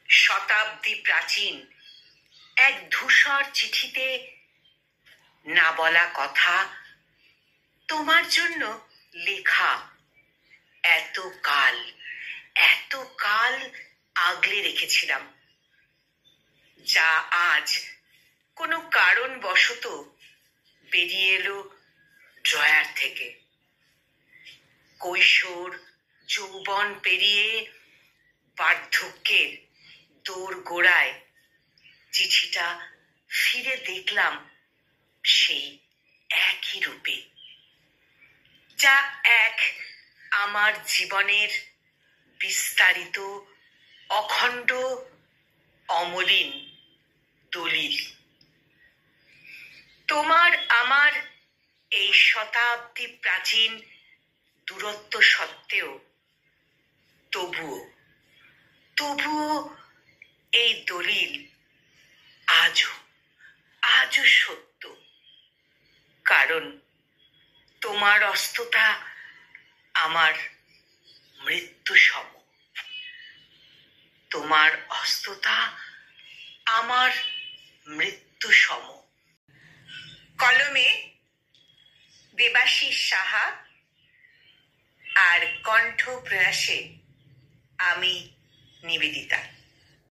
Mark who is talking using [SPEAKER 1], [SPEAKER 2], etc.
[SPEAKER 1] শতাব্দী প্রাচীন এক ধূসর চিঠিতে না বলা কথা তোমার জন্য লেখা। এত কাল আগলে রেখেছিলাম, যা আজ কোনো কারণবশত বেরিয়ে এলো ড্রয়ার থেকে। কৈশোর যৌবন পেরিয়ে বার্ধক্যের দোর গোড়ায় চিঠিটা ফিরে দেখলাম সেই একই রূপে, যা এক আমার জীবনের বিস্তারিত অখণ্ড অমলিন দলিল। তোমার আমার এই শতাব্দী প্রাচীন দূরত্ব সত্ত্বেও তবুও এই দলিল আজও সত্য, কারণ তোমার অস্ততা আমার মৃত্যু সম। তোমার অস্ততা আমার মৃত্যু সম। কলমে দেবাশিস সাহা আর কণ্ঠ প্রয়াসে আমি নিবেদিতা।